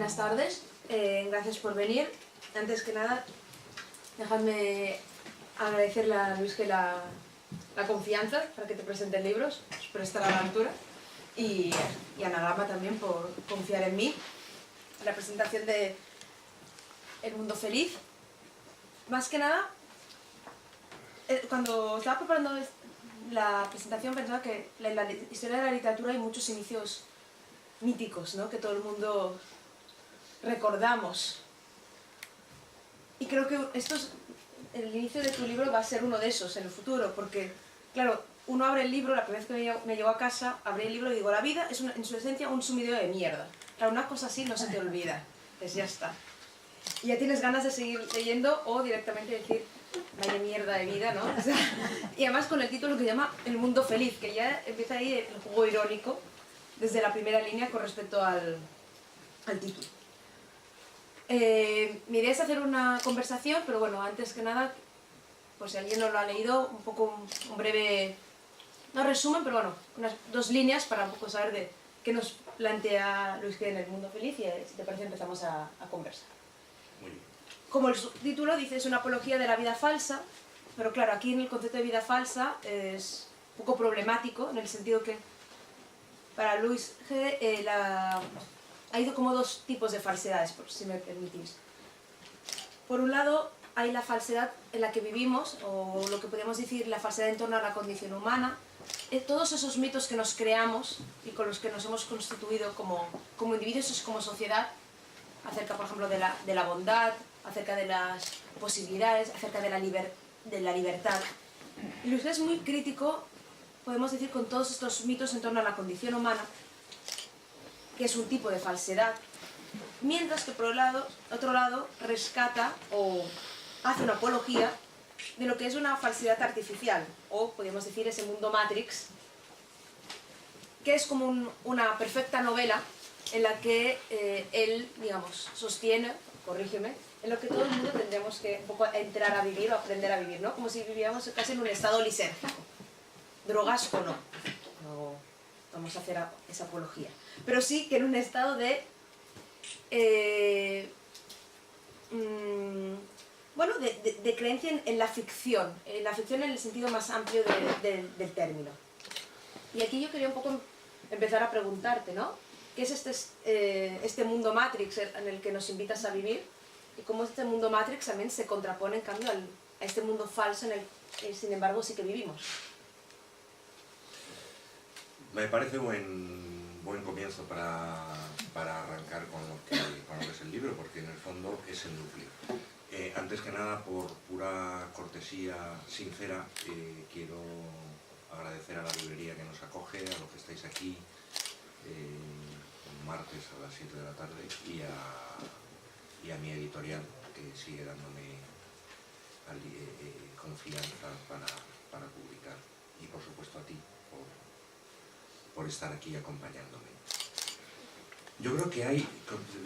Buenas tardes, gracias por venir. Antes que nada, dejadme agradecerle a Luis que la confianza para que te presente libros, por estar a la altura, y a Nagama también por confiar en mí. La presentación de El Mundo Feliz. Más que nada, cuando estaba preparando la presentación pensaba que en la historia de la literatura hay muchos inicios míticos, ¿no? Que todo el mundo recordamos. Y creo que el inicio de tu libro va a ser uno de esos en el futuro, porque, claro, uno abre el libro, la primera vez que me llevo a casa, abrí el libro y digo, la vida es en su esencia un sumidero de mierda. Claro, una cosa así no se te olvida, pues ya está. Y ya tienes ganas de seguir leyendo o directamente decir, vaya mierda de vida, ¿no? O sea, y además con el título que llama El Mundo Feliz, que ya empieza ahí el juego irónico desde la primera línea con respecto al título. Mi idea es hacer una conversación, pero bueno, antes que nada, por si alguien no lo ha leído, un poco un breve, no resumen, pero bueno, unas 2 líneas para un poco saber de qué nos plantea Luis G. en El Mundo Feliz y si te parece empezamos a conversar. Muy bien. Como el subtítulo dice, es una apología de la vida falsa, pero claro, aquí en el concepto de vida falsa es un poco problemático, en el sentido que para Luis G. Ha ido como 2 tipos de falsedades, por si me permitís. Por un lado, hay la falsedad en la que vivimos, o lo que podemos decir la falsedad en torno a la condición humana, todos esos mitos que nos creamos y con los que nos hemos constituido como individuos y como sociedad, acerca, por ejemplo, de la bondad, acerca de las posibilidades, acerca de la libertad. Y Luis es muy crítico, podemos decir, con todos estos mitos en torno a la condición humana, que es un tipo de falsedad, mientras que por otro lado rescata o hace una apología de lo que es una falsedad artificial, o podríamos decir ese mundo Matrix, que es como una perfecta novela en la que él, digamos, sostiene, corrígeme, en lo que todo el mundo tendríamos que un poco entrar a vivir o aprender a vivir, ¿no? Como si viviéramos casi en un estado lisérgico. Drogas o no. No vamos a hacer esa apología. Pero sí que en un estado de... bueno, de creencia en la ficción en el sentido más amplio del término. Y aquí yo quería un poco empezar a preguntarte, ¿no? ¿Qué es este mundo Matrix en el que nos invitas a vivir? Y cómo este mundo Matrix también se contrapone, en cambio, a este mundo falso en el que, sin embargo, sí que vivimos. Me parece buen comienzo para arrancar con lo que es el libro, porque en el fondo es el núcleo. Antes que nada, por pura cortesía sincera, quiero agradecer a la librería que nos acoge, a los que estáis aquí, martes a las 7 de la tarde, y a mi editorial, que sigue dándome confianza para publicar, y por supuesto a ti, por estar aquí acompañándome. Yo creo que hay,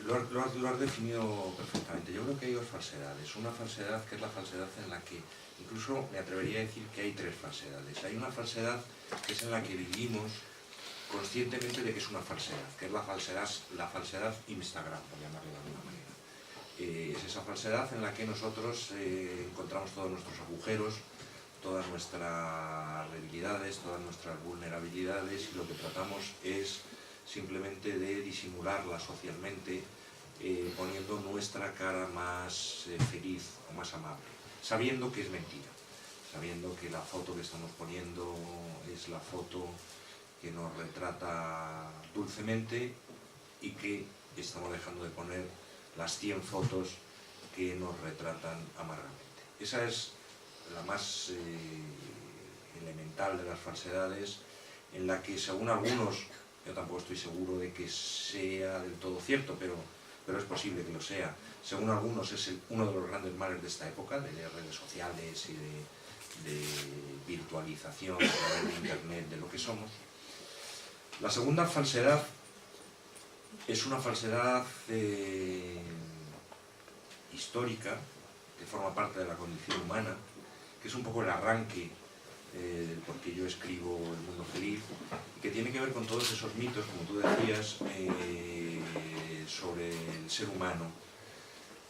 lo has definido perfectamente, yo creo que hay 2 falsedades. Una falsedad que es la falsedad en la que, incluso me atrevería a decir que hay 3 falsedades. Hay una falsedad que es en la que vivimos conscientemente de que es una falsedad, que es la falsedad Instagram, por llamarlo de alguna manera. Es esa falsedad en la que nosotros encontramos todos nuestros agujeros, todas nuestras debilidades, todas nuestras vulnerabilidades, y lo que tratamos es simplemente de disimularlas socialmente, poniendo nuestra cara más feliz o más amable, sabiendo que es mentira, sabiendo que la foto que estamos poniendo es la foto que nos retrata dulcemente y que estamos dejando de poner las 100 fotos que nos retratan amargamente. Esa es la más elemental de las falsedades, en la que, según algunos, yo tampoco estoy seguro de que sea del todo cierto, pero es posible que lo sea, según algunos es uno de los grandes males de esta época, de redes sociales y de virtualización de internet de lo que somos. La segunda falsedad es una falsedad histórica, que forma parte de la condición humana, que es un poco el arranque del por qué yo escribo El Mundo Feliz, y que tiene que ver con todos esos mitos, como tú decías, sobre el ser humano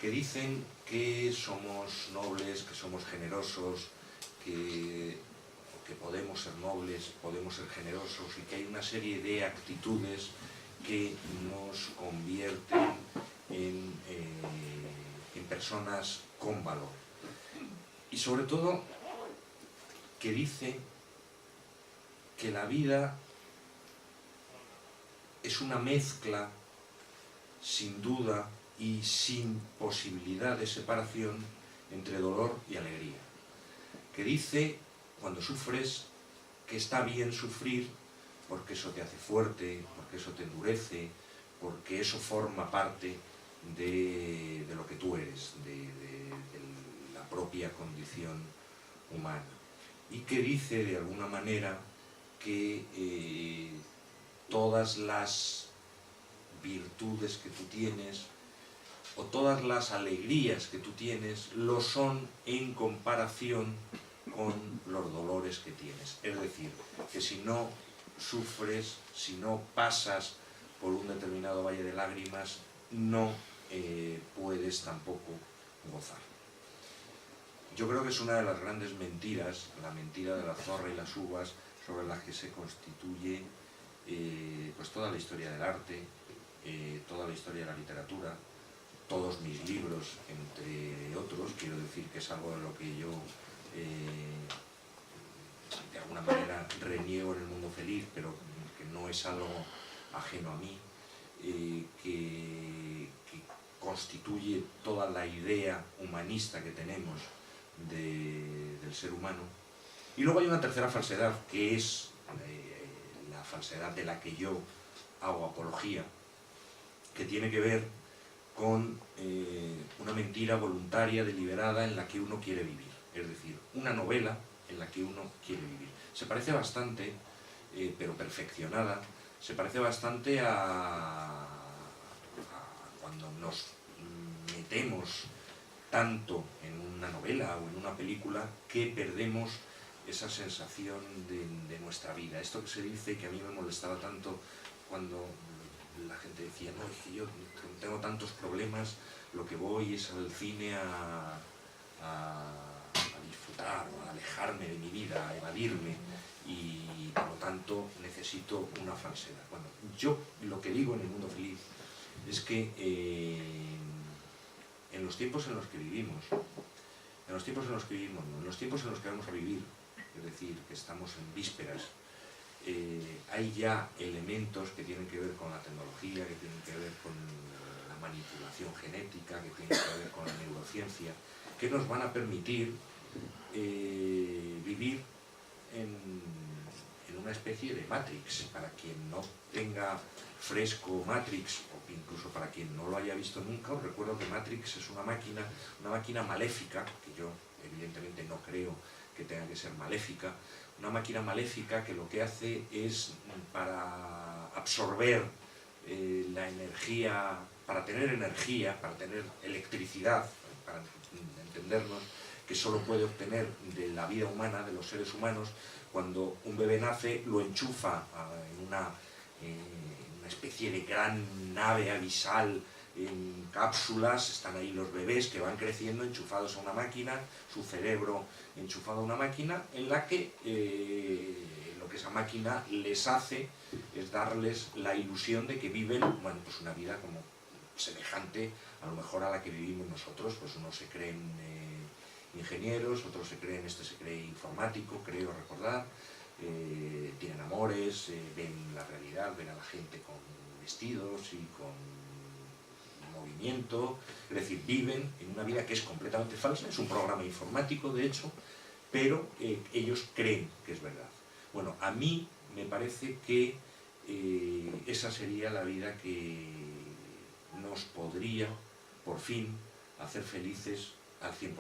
que dicen que somos nobles, que somos generosos, que podemos ser nobles, podemos ser generosos y que hay una serie de actitudes que nos convierten en personas con valor. Y sobre todo que dice que la vida es una mezcla, sin duda y sin posibilidad de separación, entre dolor y alegría. Que dice, cuando sufres, que está bien sufrir porque eso te hace fuerte, porque eso te endurece, porque eso forma parte de lo que tú eres, de la propia condición humana. Y que dice, de alguna manera, que todas las virtudes que tú tienes o todas las alegrías que tú tienes lo son en comparación con los dolores que tienes. Es decir, que si no sufres, si no pasas por un determinado valle de lágrimas, no puedes tampoco gozar. Yo creo que es una de las grandes mentiras, la mentira de la zorra y las uvas, sobre la que se constituye pues toda la historia del arte, toda la historia de la literatura, todos mis libros, entre otros. Quiero decir que es algo de lo que yo de alguna manera reniego en El Mundo Feliz, pero que no es algo ajeno a mí, que constituye toda la idea humanista que tenemos del ser humano. Y luego hay una tercera falsedad, que es la falsedad de la que yo hago apología, que tiene que ver con una mentira voluntaria, deliberada, en la que uno quiere vivir. Es decir, una novela en la que uno quiere vivir. Se parece bastante, pero perfeccionada, se parece bastante a cuando nos metemos tanto en una novela o en una película que perdemos esa sensación de nuestra vida. Esto que se dice, que a mí me molestaba tanto cuando la gente decía, no, es que yo tengo tantos problemas, lo que voy es al cine a disfrutar, a alejarme de mi vida, a evadirme, y por lo tanto necesito una falsedad. Bueno, yo lo que digo en El Mundo Feliz es que en los tiempos en los que vivimos, en los tiempos en los que vamos a vivir, es decir, que estamos en vísperas, hay ya elementos que tienen que ver con la tecnología, que tienen que ver con la manipulación genética, que tienen que ver con la neurociencia, que nos van a permitir vivir en una especie de Matrix. Para quien no tenga fresco Matrix, o incluso para quien no lo haya visto nunca, os recuerdo que Matrix es una máquina maléfica, que yo evidentemente no creo que tenga que ser maléfica, una máquina maléfica que lo que hace es, para absorber la energía, para tener electricidad, para entendernos, que solo puede obtener de la vida humana, de los seres humanos. Cuando un bebé nace, lo enchufa en una especie de gran nave abisal, en cápsulas, están ahí los bebés que van creciendo enchufados a una máquina, su cerebro enchufado a una máquina, en la que lo que esa máquina les hace es darles la ilusión de que viven, bueno, pues una vida como semejante a lo mejor a la que vivimos nosotros. Pues unos se creen ingenieros, otros se cree informático, creo recordar, tienen amores, ven la realidad, ven a la gente con vestidos y con movimiento, es decir, viven en una vida que es completamente falsa, es un programa informático de hecho, pero ellos creen que es verdad. Bueno, a mí me parece que esa sería la vida que nos podría, por fin, hacer felices al 100%.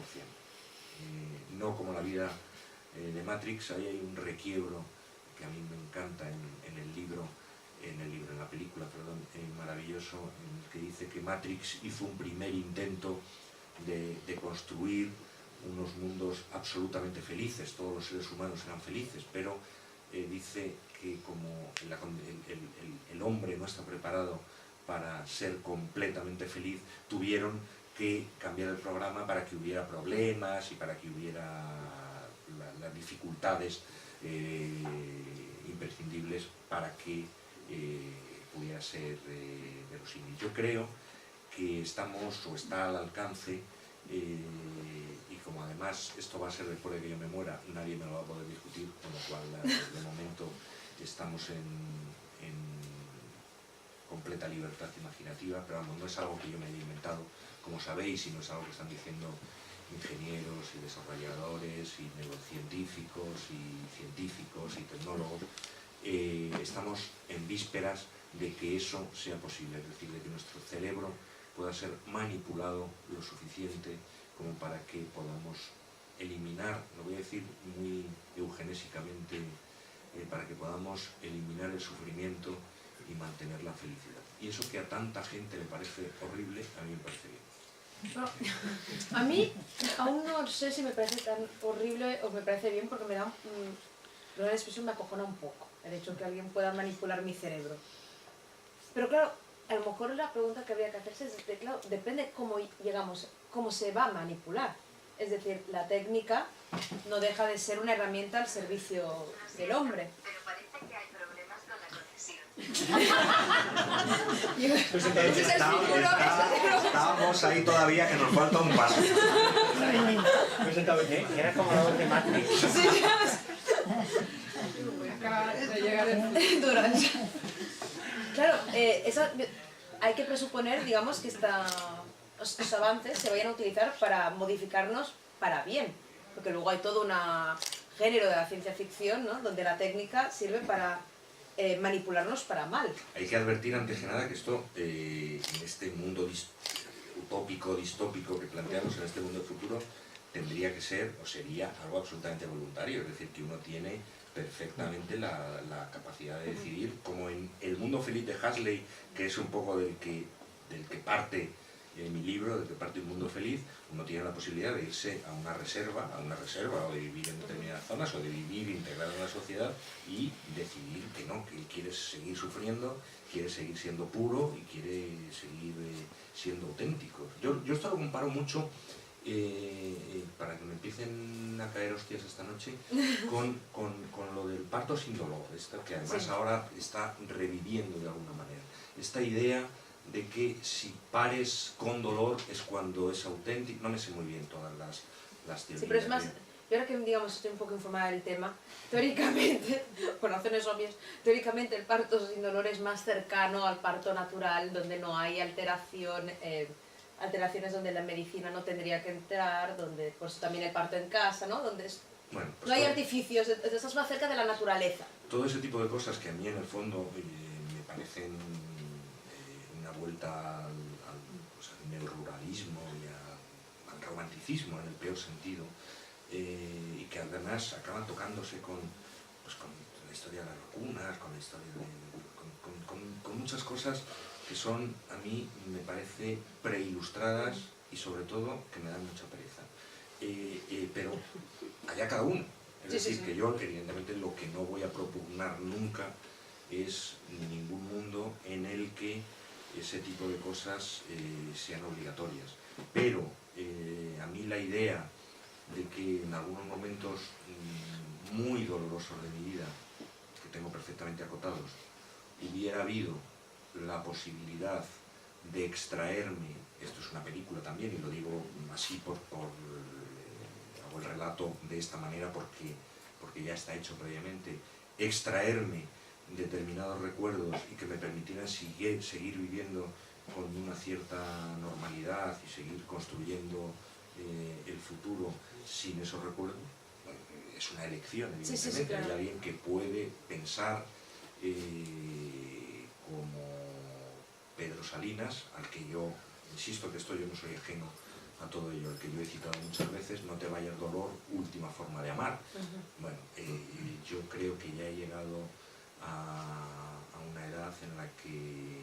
No como la vida de Matrix. Ahí hay un requiebro que a mí me encanta en la película, maravilloso, en el que dice que Matrix hizo un primer intento de construir unos mundos absolutamente felices, todos los seres humanos eran felices, pero dice que como el hombre no está preparado para ser completamente feliz, tuvieron que cambiar el programa para que hubiera problemas y para que hubiera las dificultades imprescindibles para que pudiera ser verosímil. Yo creo que estamos o está al alcance, y como además esto va a ser después de que yo me muera, nadie me lo va a poder discutir, con lo cual de momento estamos en completa libertad imaginativa, pero vamos, no es algo que yo me haya inventado, como sabéis, y no es algo que están diciendo ingenieros y desarrolladores y neurocientíficos y científicos y tecnólogos. Estamos en vísperas de que eso sea posible, es decir, de que nuestro cerebro pueda ser manipulado lo suficiente como para que podamos eliminar, lo voy a decir muy eugenésicamente, para que podamos eliminar el sufrimiento y mantener la felicidad. Y eso que a tanta gente le parece horrible, a mí me parece bien. Bueno, a mí aún no sé si me parece tan horrible o me parece bien, porque me da, la expresión me acojona un poco, el hecho de que alguien pueda manipular mi cerebro. Pero claro, a lo mejor la pregunta que habría que hacerse es, claro, depende cómo llegamos, cómo se va a manipular. Es decir, la técnica no deja de ser una herramienta al servicio del hombre. Pero parece que hay problemas con la conexión. Pues entonces estamos ahí todavía, que nos falta un paso. Era como la voz de Matrix. Sí, Acaba de llegar el... claro, hay que presuponer, digamos, que estos avances se vayan a utilizar para modificarnos para bien, porque luego hay todo un género de la ciencia ficción, ¿no?, donde la técnica sirve para manipularnos para mal. Hay que advertir antes que nada que esto, en este mundo utópico, distópico que planteamos, en este mundo futuro, tendría que ser o sería algo absolutamente voluntario, es decir, que uno tiene perfectamente la capacidad de decidir, como en El mundo feliz de Huxley, que es un poco del que parte mi libro, del que parte Un mundo feliz. Uno tiene la posibilidad de irse a una reserva o de vivir en determinadas zonas, o de vivir integrado en la sociedad y decidir que no, que él quiere seguir sufriendo, quiere seguir siendo puro y quiere seguir siendo auténtico. Yo esto lo comparo mucho, para que me empiecen a caer hostias esta noche, con lo del parto sin dolor, que además sí, ahora está reviviendo de alguna manera. Esta idea de que si pares con dolor es cuando es auténtico. No me sé muy bien todas las teorías. Sí, pero es más, yo ahora que, digamos, estoy un poco informada del tema, teóricamente, por razones obvias, teóricamente el parto sin dolor es más cercano al parto natural, donde no hay alteraciones donde la medicina no tendría que entrar, donde pues también el parto en casa, ¿no?, donde bueno, pues no hay artificios, estás más cerca de la naturaleza. Todo ese tipo de cosas que a mí en el fondo me parecen una vuelta al neoruralismo y al romanticismo en el peor sentido, y que además acaban tocándose con la historia de las vacunas, con la historia con muchas cosas que son, a mí me parece, preilustradas y sobre todo que me dan mucha pereza. Pero allá cada uno. Es decir, que yo evidentemente lo que no voy a propugnar nunca es ningún mundo en el que ese tipo de cosas sean obligatorias. Pero a mí la idea de que en algunos momentos muy dolorosos de mi vida, que tengo perfectamente acotados, hubiera habido la posibilidad de extraerme, esto es una película también, y lo digo así hago el relato de esta manera porque ya está hecho previamente, extraerme determinados recuerdos y que me permitieran seguir viviendo con una cierta normalidad y seguir construyendo el futuro sin esos recuerdos, bueno, es una elección, evidentemente. Sí, claro. Hay alguien que puede pensar como Pedro Salinas, al que yo, insisto que yo no soy ajeno a todo ello, al que yo he citado muchas veces, no te vaya el dolor, última forma de amar. Bueno, yo creo que ya he llegado a una edad en la que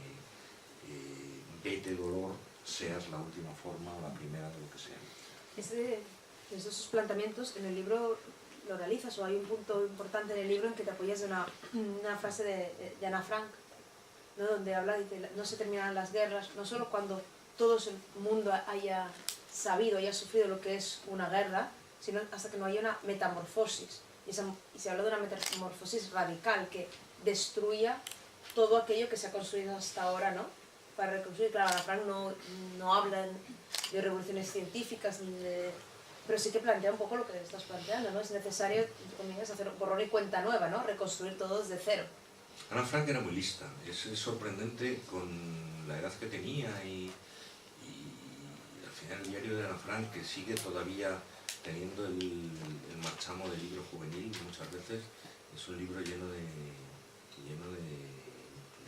vete dolor, seas la última forma o la primera de lo que sea. Esos planteamientos en el libro lo realizas, o hay un punto importante en el libro en que te apoyas de una frase de Ana Frank, ¿no? Donde habla de que no se terminarán las guerras, no solo cuando todo el mundo haya sabido, haya sufrido lo que es una guerra, sino hasta que no haya una metamorfosis. Y se habla de una metamorfosis radical que destruya todo aquello que se ha construido hasta ahora, ¿no? Para reconstruir, claro, Ana Frank no habla de revoluciones científicas, pero sí que plantea un poco lo que estás planteando, ¿no? Es necesario, entre comillas, hacer borrón y cuenta nueva, ¿no? Reconstruir todo desde cero. Ana Frank era muy lista, es sorprendente con la edad que tenía y al final el diario de Ana Frank, que sigue todavía teniendo el marchamo del libro juvenil muchas veces, es un libro lleno de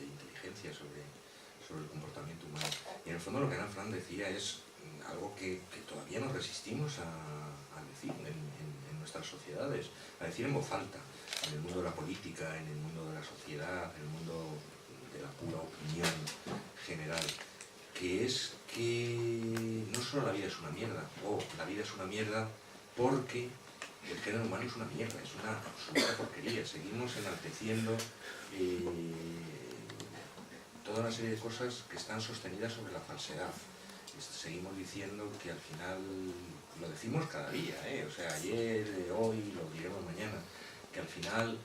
inteligencia sobre el comportamiento humano. Y en el fondo lo que Ana Frank decía es algo que todavía nos resistimos a decir en nuestras sociedades, a decir en voz alta, en el mundo de la política, en el mundo de la sociedad, en el mundo de la pura opinión general, que es que no solo la vida es una mierda, o la vida es una mierda porque el género humano es una mierda, es una absoluta porquería. Seguimos enalteciendo toda una serie de cosas que están sostenidas sobre la falsedad. Seguimos diciendo que al final, lo decimos cada día, o sea, ayer, hoy, lo diremos mañana, que al final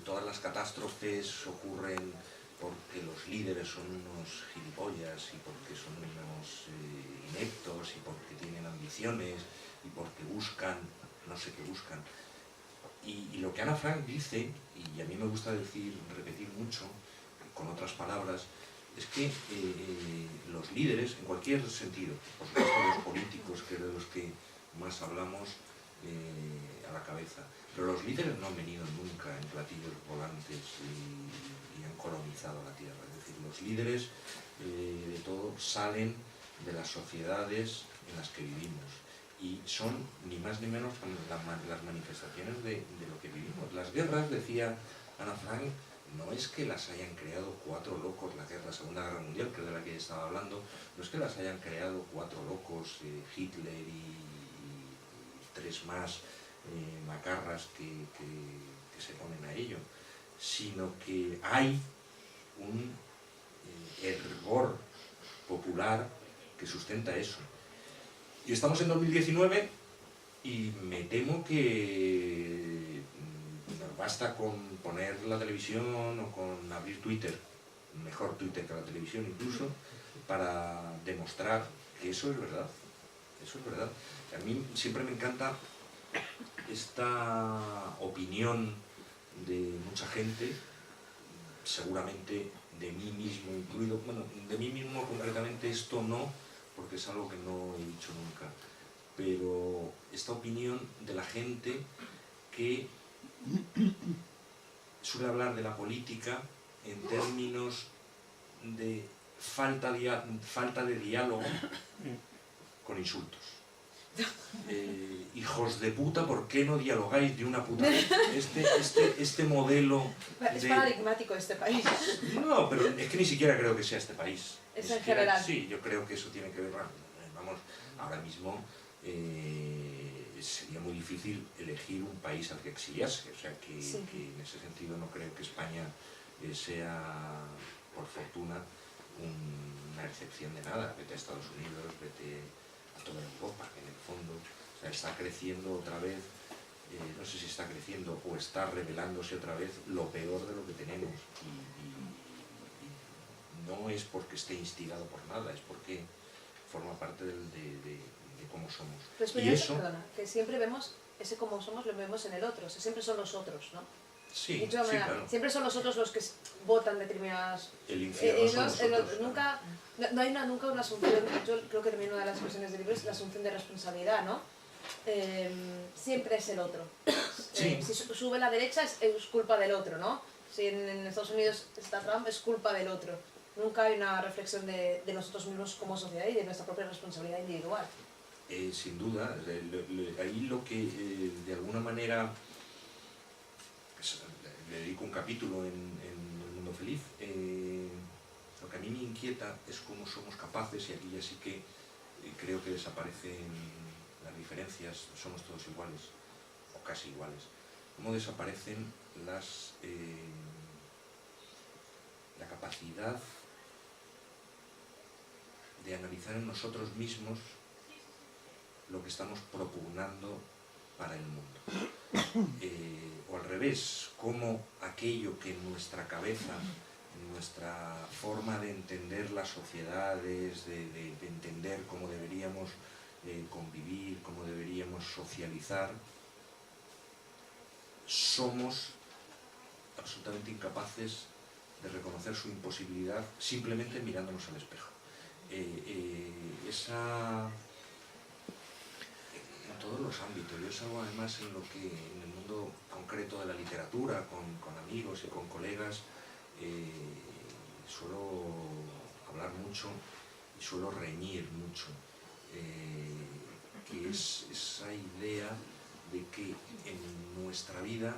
todas las catástrofes ocurren porque los líderes son unos gilipollas y porque son unos ineptos y porque tienen ambiciones y porque buscan, no sé qué buscan. Y lo que Ana Frank dice, y a mí me gusta repetir mucho, con otras palabras, es que los líderes, en cualquier sentido, por supuesto los políticos, que es de los que más hablamos a la cabeza, pero los líderes no han venido nunca en platillos volantes y han colonizado la Tierra. Es decir, los líderes de todo salen de las sociedades en las que vivimos y son ni más ni menos las manifestaciones de lo que vivimos. Las guerras, decía Ana Frank, no es que las hayan creado 4 locos, la Segunda Guerra Mundial, que es de la que estaba hablando, no es que las hayan creado 4 locos, Hitler y 3 más macarras que se ponen a ello, sino que hay un hervor popular que sustenta eso. Y estamos en 2019 y me temo que nos basta con poner la televisión o con abrir Twitter, mejor Twitter que la televisión incluso, para demostrar que eso es verdad. Eso es verdad. A mí siempre me encanta esta opinión de mucha gente, seguramente de mí mismo incluido, bueno, de mí mismo concretamente esto no, porque es algo que no he dicho nunca, pero esta opinión de la gente que suele hablar de la política en términos de falta de diálogo con insultos. Hijos de puta, ¿por qué no dialogáis de una puta vez? Este modelo es paradigmático este país. No, pero es que ni siquiera creo que sea este país. Es en general. Sí, yo creo que eso tiene que ver, vamos, ahora mismo sería muy difícil elegir un país al que exiliarse, o sea que, sí, que en ese sentido no creo que España sea, por fortuna, una excepción de nada. Vete a Estados Unidos, vete a toda Europa, en el fondo, o sea, está creciendo otra vez, no sé si está creciendo o está revelándose otra vez lo peor de lo que tenemos y no es porque esté instigado por nada, es porque forma parte de cómo somos. Pues y eso, perdona, que siempre vemos ese cómo somos, lo vemos en el otro, o sea, siempre son los otros, ¿no? Sí, sí, claro. Siempre son los otros los que votan determinadas... El infierno son nosotros. Nunca, no hay nunca una asunción, yo creo que también una de las expresiones del libro es la asunción de responsabilidad, ¿no? Siempre es el otro. Sí. Si sube la derecha es culpa del otro, ¿no? Si en Estados Unidos está Trump es culpa del otro. Nunca hay una reflexión de nosotros mismos como sociedad y de nuestra propia responsabilidad individual. Sin duda, ahí lo que de alguna manera, pues, le dedico un capítulo en El Mundo Feliz, lo que a mí me inquieta es cómo somos capaces, y aquí ya sí que creo que desaparecen las diferencias, somos todos iguales, o casi iguales, cómo desaparecen la capacidad de analizar en nosotros mismos lo que estamos propugnando para el mundo. O al revés, cómo aquello que en nuestra cabeza, en nuestra forma de entender las sociedades, de entender cómo deberíamos convivir, cómo deberíamos socializar, somos absolutamente incapaces de reconocer su imposibilidad simplemente mirándonos al espejo. Esa, en todos los ámbitos, yo es algo además en lo que en el mundo concreto de la literatura, con amigos y con colegas, suelo hablar mucho y suelo reñir mucho, que es esa idea de que en nuestra vida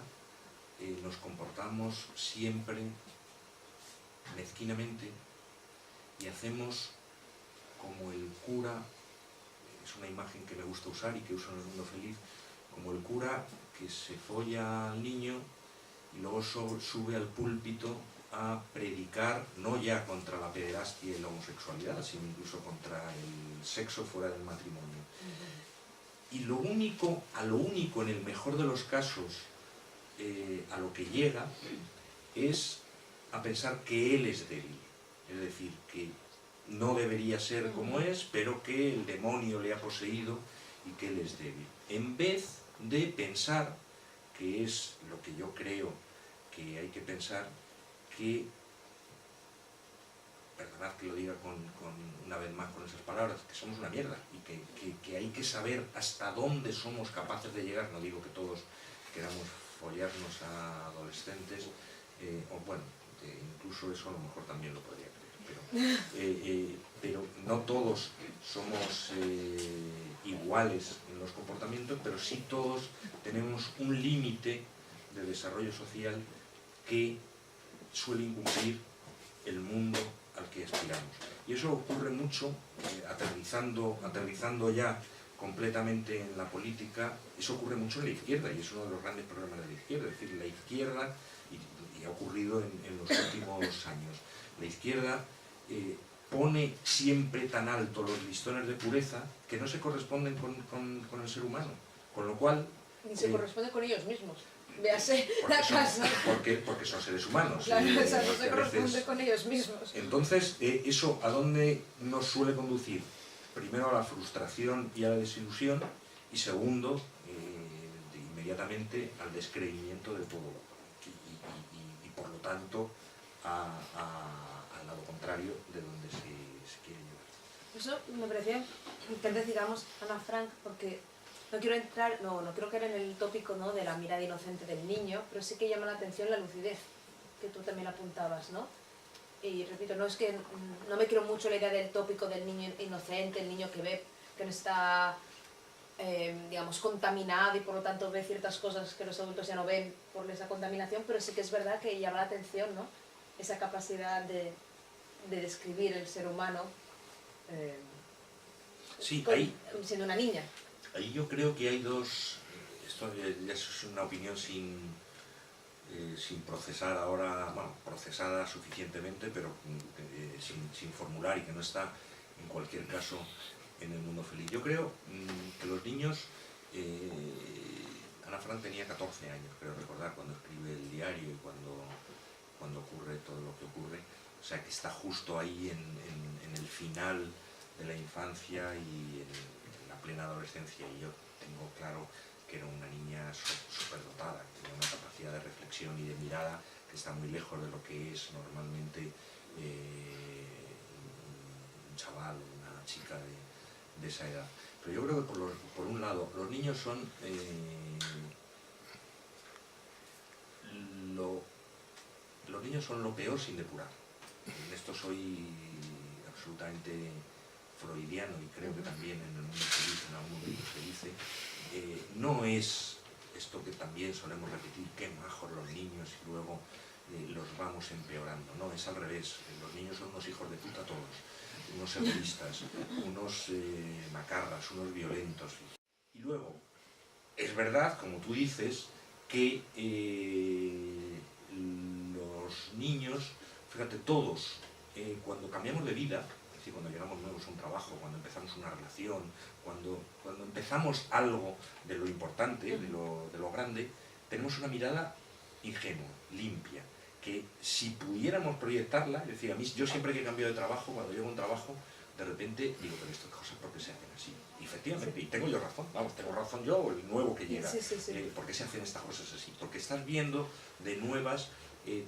nos comportamos siempre mezquinamente y hacemos como el cura, es una imagen que me gusta usar y que uso en El Mundo Feliz, como el cura que se folla al niño y luego sube al púlpito a predicar no ya contra la pederastia y la homosexualidad, sino incluso contra el sexo fuera del matrimonio. Y lo único en el mejor de los casos, a lo que llega, es a pensar que él es débil. Es decir, que no debería ser como es, pero que el demonio le ha poseído y que él es débil. En vez de pensar, que es lo que yo creo que hay que pensar, que, perdonad que lo diga una vez más con esas palabras, que somos una mierda y que hay que saber hasta dónde somos capaces de llegar. No digo que todos queramos follarnos a adolescentes, o bueno, incluso eso a lo mejor también lo podría creer, pero no todos somos iguales en los comportamientos, pero sí todos tenemos un límite de desarrollo social que suele incumplir el mundo al que aspiramos. Y eso ocurre mucho, aterrizando ya completamente en la política, eso ocurre mucho en la izquierda, y es uno de los grandes problemas de la izquierda. Es decir, la izquierda, y ha ocurrido en los últimos años, la izquierda pone siempre tan alto los listones de pureza que no se corresponden con el ser humano, con lo cual... Ni se corresponde con ellos mismos. Véase la casa. Porque son seres humanos. Claro, o sea, no se corresponde con ellos mismos. Entonces, ¿eso a dónde nos suele conducir? Primero a la frustración y a la desilusión, y segundo, inmediatamente al descreimiento de todo, y por lo tanto al lado contrario de donde se quiere llevar. Eso me parecía, tal vez digamos, Ana Frank, porque no quiero entrar, no quiero caer en el tópico, ¿no?, de la mirada inocente del niño, pero sí que llama la atención la lucidez, que tú también apuntabas, ¿no? Y repito, no es que no me quiero mucho la idea del tópico del niño inocente, el niño que ve que no está, digamos, contaminado y por lo tanto ve ciertas cosas que los adultos ya no ven por esa contaminación, pero sí que es verdad que llama la atención, ¿no?, esa capacidad de describir el ser humano sí, siendo una niña. Ahí yo creo que hay dos, esto ya es una opinión sin procesar ahora, bueno, procesada suficientemente, pero sin formular, y que no está en cualquier caso en El Mundo Feliz. Yo creo que los niños, Ana Frank tenía 14 años, creo recordar, cuando escribe el diario y cuando ocurre todo lo que ocurre, o sea que está justo ahí en el final de la infancia y en la plena adolescencia, y yo tengo claro que era una niña superdotada, que tenía una capacidad de reflexión y de mirada que está muy lejos de lo que es normalmente un chaval, una chica de esa edad. Pero yo creo que por un lado, los niños son lo peor sin depurar. En esto soy absolutamente freudiano, y creo que también en El Mundo Feliz, en algún momento se dice, no es esto que también solemos repetir, qué majos los niños, y luego los vamos empeorando. No, es al revés. Los niños son unos hijos de puta todos, unos egoístas, unos macarras, unos violentos. Y luego, es verdad, como tú dices, que los niños fíjate, todos, cuando cambiamos de vida, es decir, cuando llegamos nuevos a un trabajo, cuando empezamos una relación, cuando empezamos algo de lo importante, de lo grande, tenemos una mirada ingenua, limpia, que si pudiéramos proyectarla, es decir, a mí, yo siempre que he cambiado de trabajo, cuando llego a un trabajo, de repente digo, pero estas cosas, ¿por qué se hacen así? Y efectivamente, y tengo yo razón, vamos, tengo razón yo o el nuevo que llega. ¿Por qué se hacen estas cosas así? Porque estás viendo de nuevas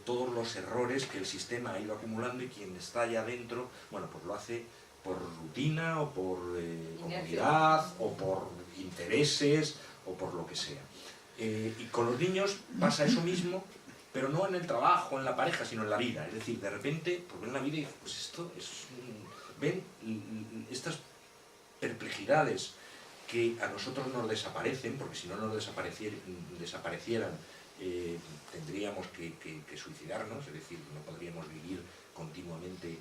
todos los errores que el sistema ha ido acumulando y quien está allá adentro, bueno, pues lo hace por rutina o por comodidad o por intereses o por lo que sea. Y con los niños pasa eso mismo, pero no en el trabajo, en la pareja, sino en la vida. Es decir, de repente, pues ven la vida y dicen, pues esto es... ven estas perplejidades que a nosotros nos desaparecen, porque si no nos desaparecieran, tendríamos que suicidarnos, es decir, no podríamos vivir continuamente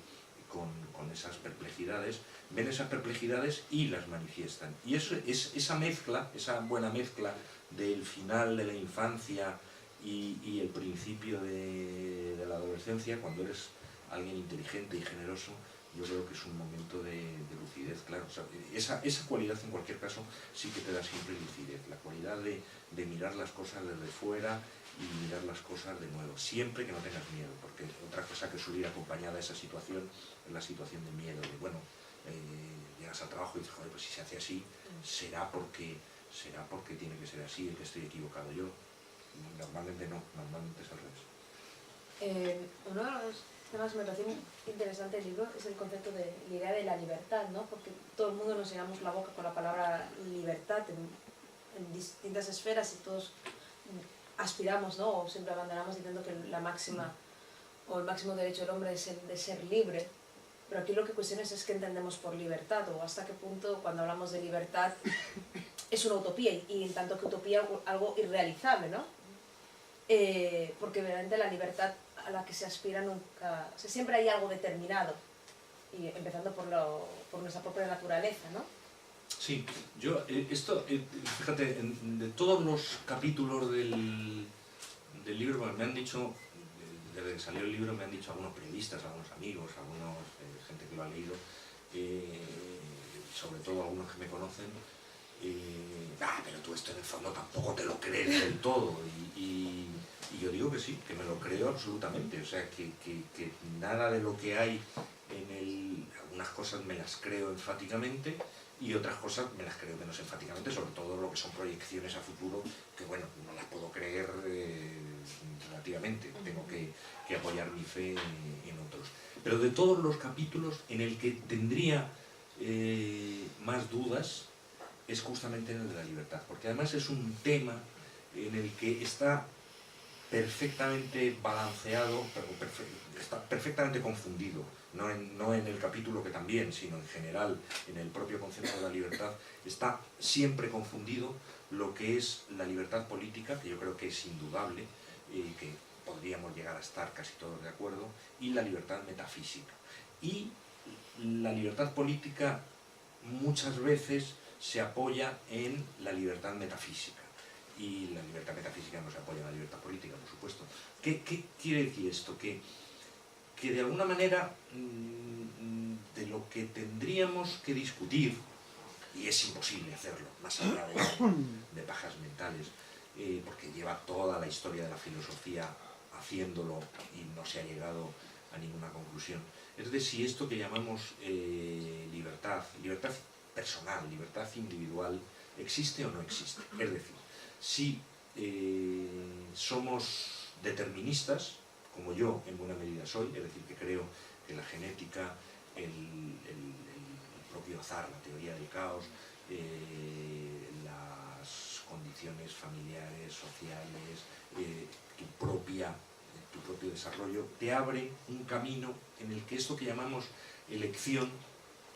con esas perplejidades. Ven esas perplejidades y las manifiestan. Y eso es esa mezcla, esa buena mezcla del final de la infancia y el principio de la adolescencia, cuando eres alguien inteligente y generoso, yo creo que es un momento de lucidez, claro. O sea, esa cualidad en cualquier caso sí que te da siempre lucidez, la cualidad de mirar las cosas desde fuera y mirar las cosas de nuevo, siempre que no tengas miedo, porque otra cosa que suele ir acompañada a esa situación es la situación de miedo, de bueno, llegas al trabajo y dices, joder, pues si se hace así, será porque tiene que ser así, que estoy equivocado yo. Normalmente no, normalmente es al revés. Uno de los temas que me parece interesante del libro es el concepto de la idea de la libertad, ¿no? Porque todo el mundo nos llenamos la boca con la palabra libertad en distintas esferas y todos aspiramos, ¿no? O siempre abandonamos diciendo que la máxima o el máximo derecho del hombre es el de ser libre. Pero aquí lo que cuestiones es qué entendemos por libertad o hasta qué punto cuando hablamos de libertad es una utopía y en tanto que utopía algo irrealizable, ¿no? Porque realmente la libertad a la que se aspira nunca... O sea, siempre hay algo determinado, y empezando por nuestra propia naturaleza, ¿no? Sí, yo, fíjate, de todos los capítulos del libro me han dicho, desde que salió el libro me han dicho algunos periodistas, algunos amigos, algunos gente que lo ha leído, sobre todo algunos que me conocen, pero tú esto en el fondo tampoco te lo crees del todo, y yo digo que sí, que me lo creo absolutamente, o sea, que nada de lo que hay algunas cosas me las creo enfáticamente y otras cosas me las creo menos enfáticamente, sobre todo lo que son proyecciones a futuro, que bueno, no las puedo creer relativamente, tengo que apoyar mi fe en otros. Pero de todos los capítulos en el que tendría más dudas es justamente en el de la libertad, porque además es un tema en el que está perfectamente balanceado, está perfectamente confundido, no en el capítulo que también, sino en general, en el propio concepto de la libertad, está siempre confundido lo que es la libertad política, que yo creo que es indudable, que podríamos llegar a estar casi todos de acuerdo, y la libertad metafísica. Y la libertad política muchas veces se apoya en la libertad metafísica. Y la libertad metafísica no se apoya en la libertad política, por supuesto. ¿Qué quiere decir esto? Que de alguna manera de lo que tendríamos que discutir, y es imposible hacerlo, más allá de pajas mentales, porque lleva toda la historia de la filosofía haciéndolo y no se ha llegado a ninguna conclusión, es de si esto que llamamos libertad personal, libertad individual, existe o no existe. Es decir, si somos deterministas, como yo en buena medida soy, es decir, que creo que la genética, el propio azar, la teoría del caos, las condiciones familiares, sociales, tu propio desarrollo, te abre un camino en el que esto que llamamos elección,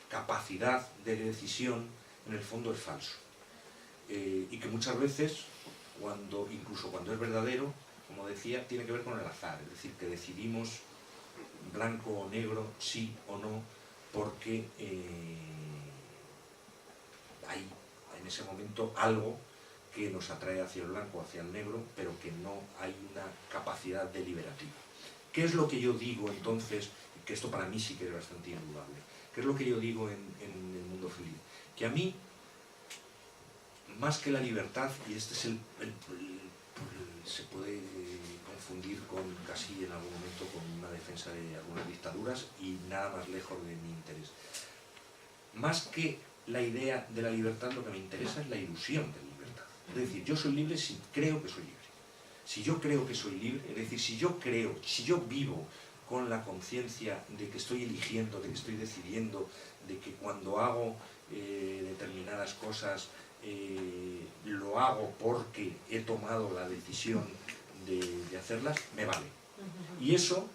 capacidad de decisión, en el fondo es falso. Y que muchas veces, incluso cuando es verdadero, como decía, tiene que ver con el azar, es decir, que decidimos blanco o negro, sí o no, porque hay en ese momento algo que nos atrae hacia el blanco o hacia el negro, pero que no hay una capacidad deliberativa. ¿Qué es lo que yo digo entonces? Que esto para mí sí que es bastante indudable. ¿Qué es lo que yo digo en El Mundo Feliz? Que a mí, más que la libertad, y este es se puede confundir con casi en algún momento con una defensa de algunas dictaduras y nada más lejos de mi interés. Más que la idea de la libertad, lo que me interesa es la ilusión de la libertad. Es decir, yo soy libre si creo que soy libre. Si yo creo que soy libre, es decir, si yo vivo con la conciencia de que estoy eligiendo, de que estoy decidiendo, de que cuando hago determinadas cosas lo hago porque he tomado la decisión de hacerlas, me vale. Y eso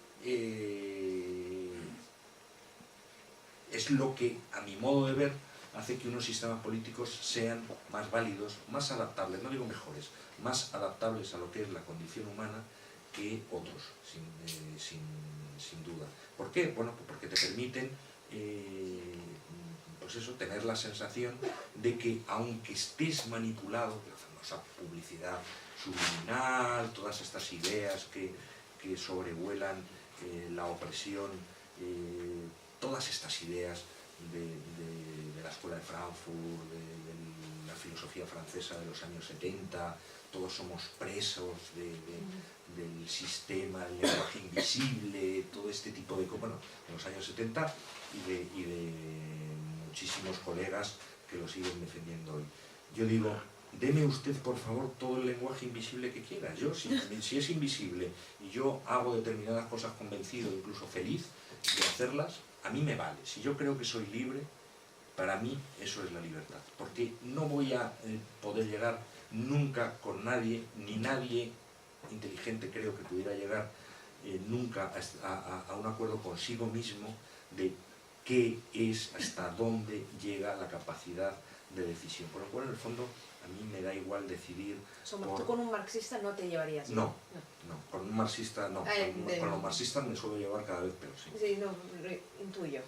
es lo que, a mi modo de ver, hace que unos sistemas políticos sean más válidos, más adaptables, no digo mejores, más adaptables a lo que es la condición humana que otros, sin duda. ¿Por qué? Bueno, pues porque te permiten pues eso, tener la sensación de que aunque estés manipulado, la famosa publicidad subliminal, todas estas ideas que sobrevuelan la opresión, todas estas ideas de la escuela de Frankfurt, de la filosofía francesa de los años 70, todos somos presos del sistema, del lenguaje invisible, todo este tipo de cosas, bueno, en los años 70 y de muchísimos colegas que lo siguen defendiendo hoy. Yo digo, deme usted por favor todo el lenguaje invisible que quiera. Yo, si es invisible y yo hago determinadas cosas convencido, incluso feliz de hacerlas, a mí me vale. Si yo creo que soy libre, para mí eso es la libertad. Porque no voy a poder llegar nunca con nadie, ni nadie inteligente creo que pudiera llegar nunca a un acuerdo consigo mismo de qué es, hasta dónde llega la capacidad de decisión. Por lo cual, en el fondo, a mí me da igual decidir... ¿Tú con un marxista no te llevarías? No, con un marxista no. Con los marxistas me suelo llevar cada vez peor, sí. Sí, no, lo intuyo.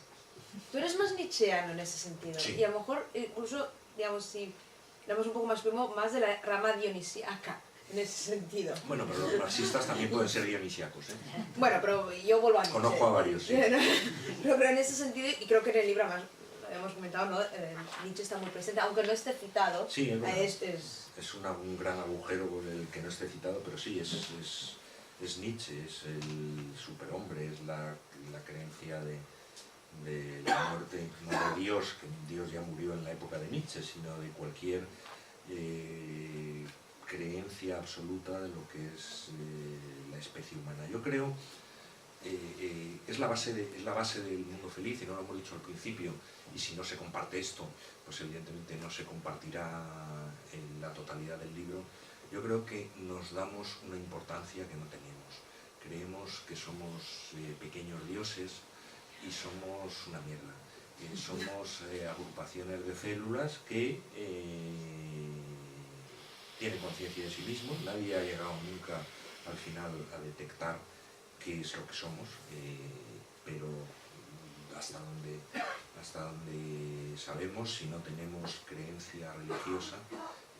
Tú eres más nietzscheano en ese sentido. Sí. Y a lo mejor, incluso, digamos, si damos un poco más primo, más de la rama dionisíaca, en ese sentido. Bueno, pero los marxistas también pueden ser dionisíacos, ¿eh? Bueno, pero yo vuelvo a Nietzsche. Conozco a varios, sí. Pero en ese sentido, y creo que en el libro más lo habíamos comentado, ¿no? Nietzsche está muy presente, aunque no esté citado. Sí, es verdad. Es un gran agujero por el que no esté citado, pero sí, es Nietzsche, es el superhombre, es la creencia de la muerte, no de Dios, que Dios ya murió en la época de Nietzsche, sino de cualquier creencia absoluta de lo que es la especie humana. Yo creo es la base del mundo feliz, y no lo hemos dicho al principio, y si no se comparte esto, pues evidentemente no se compartirá en la totalidad del libro. Yo creo que nos damos una importancia que no tenemos. Creemos que somos pequeños dioses y somos una mierda. Somos agrupaciones de células que tienen conciencia de sí mismos. Nadie ha llegado nunca al final a detectar qué es lo que somos, pero hasta donde sabemos, si no tenemos creencia religiosa,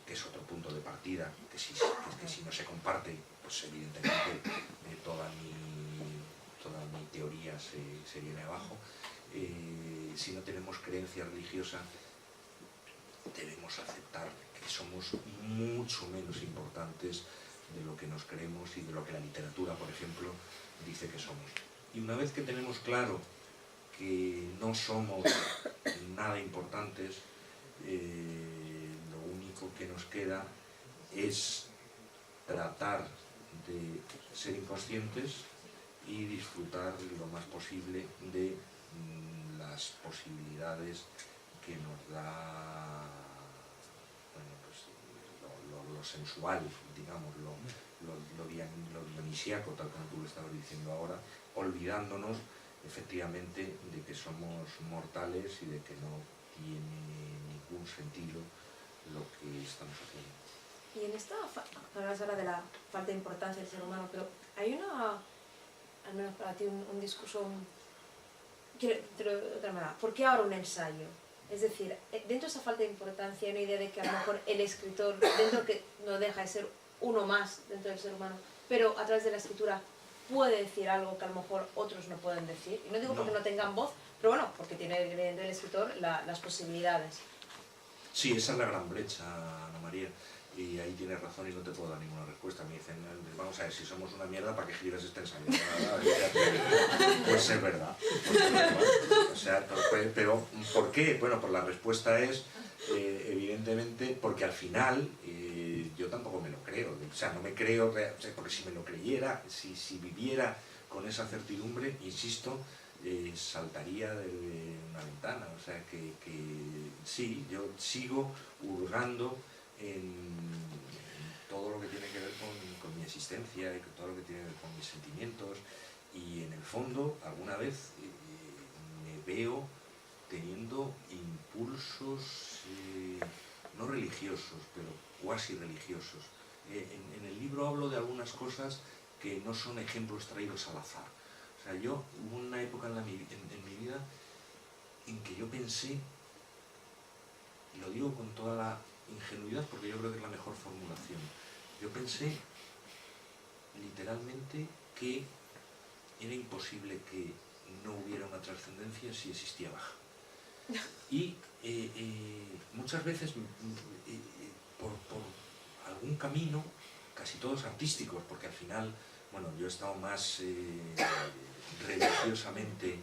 que es otro punto de partida, que si no se comparte, pues evidentemente toda mi teoría se viene abajo. Si no tenemos creencia religiosa, debemos aceptar que somos mucho menos importantes de lo que nos creemos y de lo que la literatura, por ejemplo, dice que somos. Y una vez que tenemos claro que no somos nada importantes, lo único que nos queda es tratar de ser inconscientes y disfrutar lo más posible de las posibilidades que nos da, bueno, pues, lo sensual, digamos, lo dionisíaco, tal como tú lo estabas diciendo ahora, olvidándonos efectivamente de que somos mortales y de que no tiene ningún sentido lo que estamos haciendo. Y en esta, hablas ahora de la falta de importancia del ser humano, pero hay una, al menos para ti, un discurso, de otra manera, ¿por qué ahora un ensayo? Es decir, dentro de esa falta de importancia hay una idea de que a lo mejor el escritor, dentro que no deja de ser uno más dentro del ser humano, pero a través de la escritura puede decir algo que a lo mejor otros no pueden decir. Y no digo porque No. no tengan voz, pero bueno, porque tiene el escritor las posibilidades. Sí, esa es la gran brecha, Ana María. Y ahí tienes razón y no te puedo dar ninguna respuesta. Me dicen, vamos a ver, si somos una mierda, ¿para qué escribes este ensayo? Pues es verdad. Pues es verdad. O sea, pero ¿por qué? Bueno, pues la respuesta es, evidentemente, porque al final yo tampoco me lo creo. O sea, no me creo, porque si me lo creyera, si viviera con esa certidumbre, insisto, saltaría de una ventana. O sea, que sí, yo sigo hurgando en todo lo que tiene que ver con mi existencia y con todo lo que tiene que ver con mis sentimientos, y en el fondo alguna vez me veo teniendo impulsos no religiosos, pero cuasi religiosos. En el libro hablo de algunas cosas que no son ejemplos traídos al azar. O sea, hubo una época en mi vida en que yo pensé, y lo digo con toda la ingenuidad porque yo creo que es la mejor formulación, yo pensé literalmente que era imposible que no hubiera una trascendencia si existía Bach. Y muchas veces por algún camino, casi todos artísticos, porque al final, bueno, yo he estado más religiosamente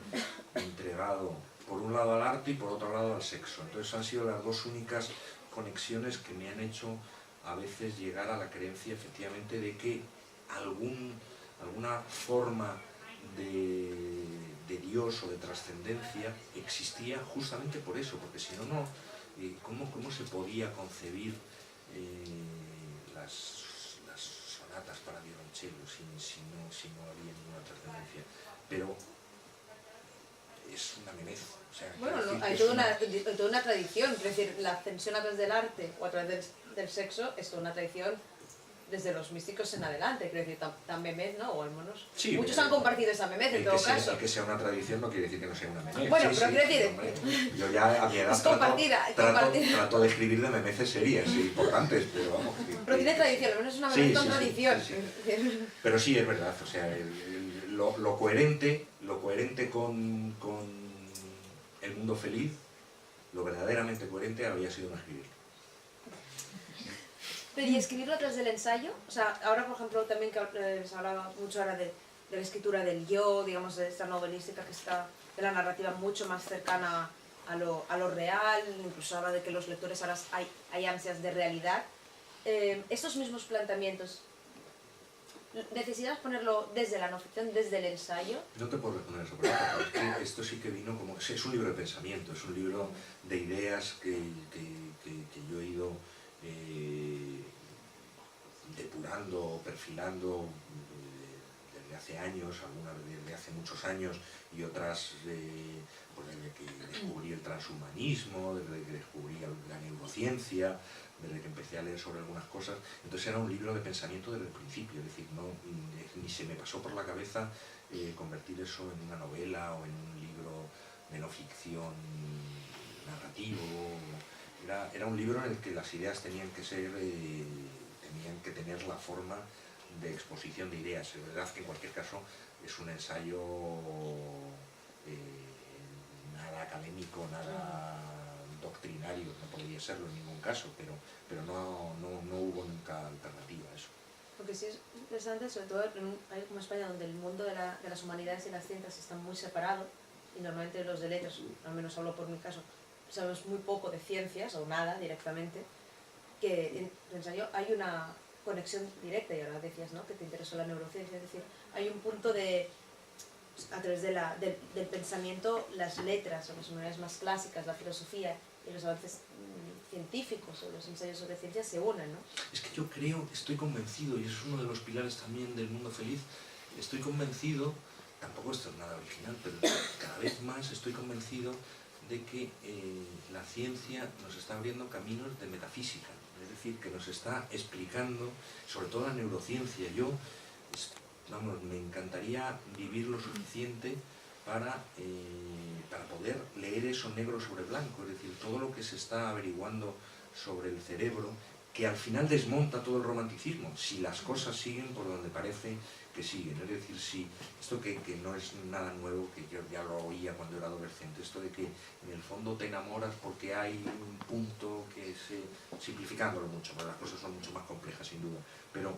entregado por un lado al arte y por otro lado al sexo. Entonces han sido las dos únicas conexiones que me han hecho a veces llegar a la creencia efectivamente de que alguna forma de Dios o de trascendencia existía justamente por eso, porque si no, ¿cómo se podía concebir las sonatas para violonchelo si no había ninguna trascendencia? Pero es una memez. O sea, Bueno, decir hay que toda una tradición, es decir, la ascensión a través del arte o a través del sexo es toda una tradición desde los místicos en adelante, quiero decir, tan memez, ¿no? O al menos Sí, muchos han compartido esa memez en todo caso. El que sea una tradición no quiere decir que no sea una memez. Bueno, sí, pero quiero decir... Hombre, yo ya a mi edad Es compartida, trato de escribir de memeces serias y importantes, pero vamos... Pero tiene tradición, al menos es una memez con tradición. Sí. Pero sí, es verdad, o sea, lo coherente con el mundo feliz, lo verdaderamente coherente había sido no escribir. Pero ¿y escribirlo a través del ensayo? O sea, ahora por ejemplo también que se hablaba mucho ahora de la escritura del yo, digamos, de esta novelística que está, de la narrativa mucho más cercana a lo real, incluso habla de que los lectores ahora hay ansias de realidad. Estos mismos planteamientos, ¿necesitas ponerlo desde la no ficción, desde el ensayo? No te puedo responder esa pregunta, porque esto sí que vino como... Es un libro de pensamiento, es un libro de ideas que yo he ido depurando, perfilando desde hace años, algunas desde hace muchos años y otras pues desde que descubrí el transhumanismo, desde que descubrí la neurociencia, desde que empecé a leer sobre algunas cosas. Entonces era un libro de pensamiento desde el principio, es decir, ni se me pasó por la cabeza convertir eso en una novela o en un libro de no ficción narrativo. Era un libro en el que las ideas tenían que tener la forma de exposición de ideas. Es verdad que en cualquier caso es un ensayo nada académico, nada doctrinario, no podría serlo en ningún caso, pero no hubo nunca alternativa a eso. Lo que sí es interesante, sobre todo en un país como España, donde el mundo de las humanidades y las ciencias están muy separados, y normalmente los de letras, al menos hablo por mi caso, sabemos muy poco de ciencias, o nada directamente, que en el ensayo hay una conexión directa, y ahora decías, ¿no?, que te interesó la neurociencia, es decir, hay un punto de, a través del pensamiento, las letras, o las humanidades más clásicas, la filosofía y los avances científicos o los ensayos sobre ciencia se unen, ¿no? Es que yo estoy convencido, y eso es uno de los pilares también del mundo feliz, estoy convencido, tampoco esto es nada original, pero cada vez más estoy convencido de que la ciencia nos está abriendo caminos de metafísica, es decir, que nos está explicando, sobre todo la neurociencia. Me encantaría vivir lo suficiente para poder leer eso negro sobre blanco, es decir, todo lo que se está averiguando sobre el cerebro que al final desmonta todo el romanticismo, si las cosas siguen por donde parece que siguen. Es decir, si esto que no es nada nuevo, que yo ya lo oía cuando era adolescente, esto de que en el fondo te enamoras porque hay un punto que se... simplificándolo mucho, porque las cosas son mucho más complejas sin duda, pero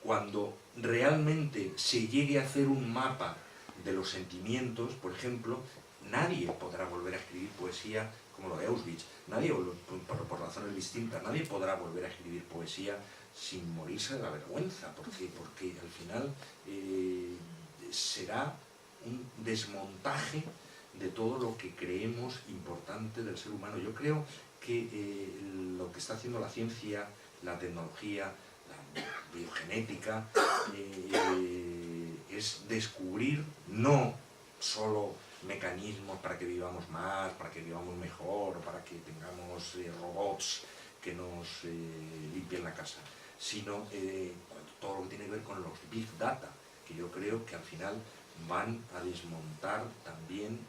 cuando realmente se llegue a hacer un mapa de los sentimientos, por ejemplo, nadie podrá volver a escribir poesía como lo de Auschwitz, nadie, por razones distintas, nadie podrá volver a escribir poesía sin morirse de la vergüenza, porque al final será un desmontaje de todo lo que creemos importante del ser humano. Yo creo que lo que está haciendo la ciencia, la tecnología, la biogenética, es descubrir no solo mecanismos para que vivamos más, para que vivamos mejor, o para que tengamos robots que nos limpien la casa, sino todo lo que tiene que ver con los big data, que yo creo que al final van a desmontar también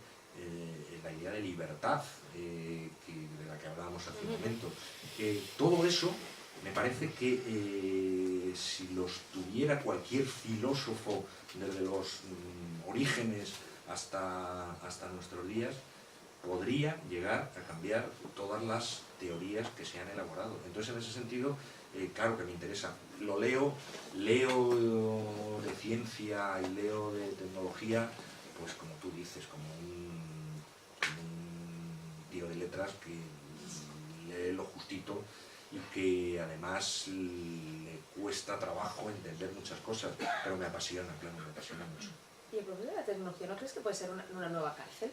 la idea de libertad de la que hablábamos hace un momento. Todo eso me parece que si los tuviera cualquier filósofo desde los orígenes hasta nuestros días, podría llegar a cambiar todas las teorías que se han elaborado. Entonces, en ese sentido, claro que me interesa. Lo leo de ciencia y leo de tecnología, pues como tú dices, como un tío de letras que lee lo justito y que además le cuesta trabajo entender muchas cosas, pero me apasiona, claro, me apasiona mucho. ¿Y el problema de la tecnología no crees que puede ser una nueva cárcel?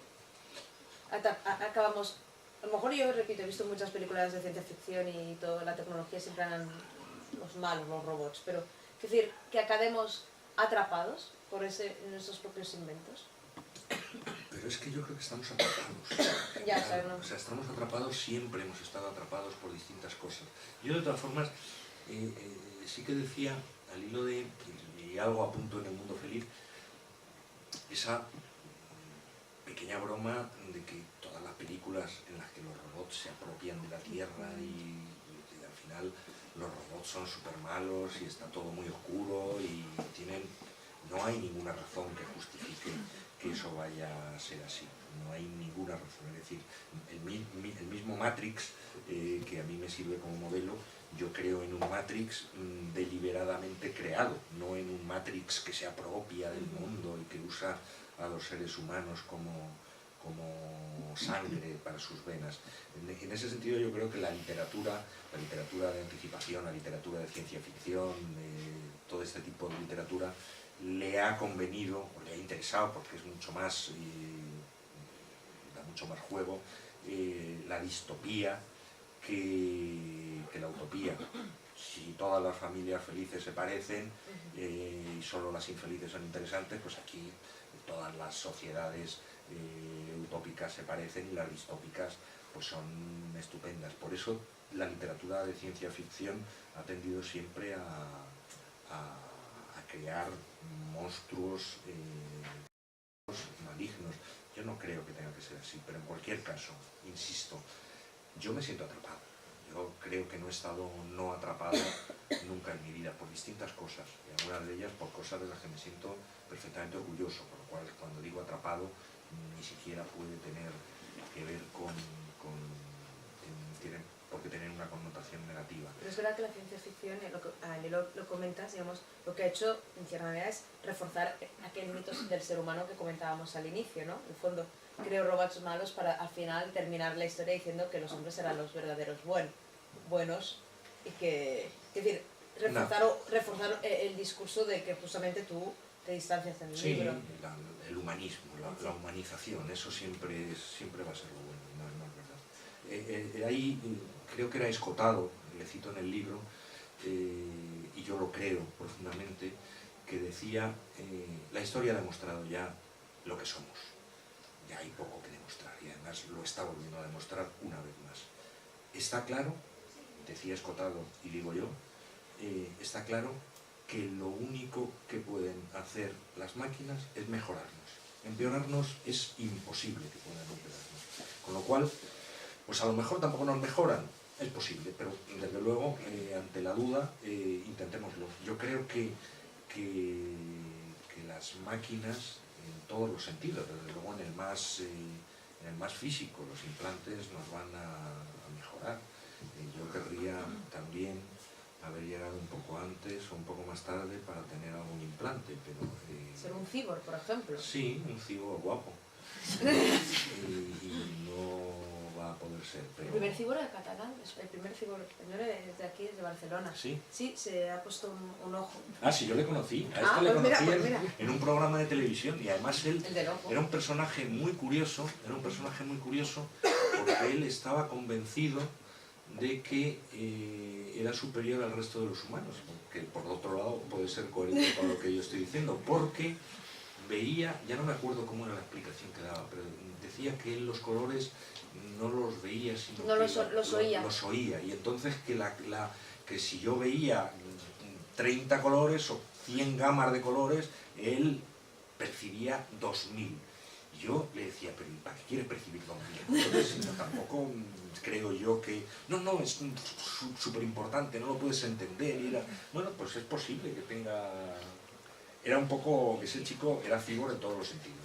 Acabamos... A lo mejor yo, repito, he visto muchas películas de ciencia ficción y toda la tecnología siempre eran los malos, los robots, pero es decir, que acabemos atrapados por nuestros propios inventos. Pero es que yo creo que estamos atrapados. Ya sabemos. O sea, estamos atrapados, siempre hemos estado atrapados por distintas cosas. Yo de todas formas, sí que decía, al hilo de, y algo apunto en El Mundo Feliz, esa pequeña broma de que todas las películas en las que los robots se apropian de la Tierra y al final los robots son súper malos y está todo muy oscuro y no hay ninguna razón que justifique que eso vaya a ser así, no hay ninguna razón. Es decir, el mismo Matrix, que a mí me sirve como modelo, yo creo en un Matrix deliberadamente creado, no en un Matrix que se apropia del mundo y que usa a los seres humanos como sangre para sus venas. En ese sentido yo creo que la literatura de anticipación, la literatura de ciencia ficción, todo este tipo de literatura le ha convenido, o le ha interesado, porque es mucho más, da mucho más juego, la distopía que la utopía. Si todas las familias felices se parecen y solo las infelices son interesantes, pues aquí todas las sociedades utópicas se parecen y las distópicas pues son estupendas. Por eso la literatura de ciencia ficción ha tendido siempre a crear monstruos malignos. Yo no creo que tenga que ser así, pero en cualquier caso, insisto, yo me siento atrapado. Yo creo que no he estado no atrapado nunca en mi vida por distintas cosas, y algunas de ellas por cosas de las que me siento perfectamente orgulloso, por lo cual cuando digo atrapado ni siquiera puede tener que ver tiene por qué tener una connotación negativa. Pero es verdad que la ciencia ficción, lo comentas, digamos, lo que ha hecho en cierta manera es reforzar aquel mito del ser humano que comentábamos al inicio, ¿no? En el fondo, creo robots malos para al final terminar la historia diciendo que los hombres eran los verdaderos buenos y que, es decir, reforzar el discurso de que justamente tú te distancias del libro. Sí, el humanismo, la humanización, eso siempre va a ser lo bueno, no es verdad. Ahí creo que era Escotado, le cito en el libro, y yo lo creo profundamente, que decía, la historia ha demostrado ya lo que somos. Ya hay poco que demostrar y además lo está volviendo a demostrar una vez más. Está claro, decía Escotado y digo yo, está claro que lo único que pueden hacer las máquinas es mejorarnos. Empeorarnos es imposible que puedan empeorarnos. Con lo cual, pues a lo mejor tampoco nos mejoran, Es posible, pero desde luego, ante la duda, intentémoslo. Yo creo que las máquinas, en todos los sentidos, desde luego en el más físico, los implantes nos van a mejorar. Yo querría también haber llegado un poco antes o un poco más tarde para tener algún implante, pero... Ser un cibor, por ejemplo. Sí, un cibor guapo. y no va a poder ser, pero... El primer cibor era catalán, el primer cibor español es de aquí, es de Barcelona. ¿Sí? Sí, se ha puesto un ojo. Ah, sí, yo le conocí. A este Ah, le pues mira, conocí pues mira. en un programa de televisión y además él El del ojo. era un personaje muy curioso, porque él estaba convencido de que era superior al resto de los humanos, que por otro lado puede ser coherente con lo que yo estoy diciendo, porque veía, ya no me acuerdo cómo era la explicación que daba, pero decía que él los colores no los veía, sino No que los oía. los oía, y entonces que si yo veía 30 colores o 100 gamas de colores, él percibía 2000. Yo le decía, pero ¿para qué quieres percibir 2000? Entonces, tampoco creo yo que... No, es súper importante, no lo puedes entender. Y era, bueno, pues es posible que tenga... Era un poco... Ese chico era cibor en todos los sentidos.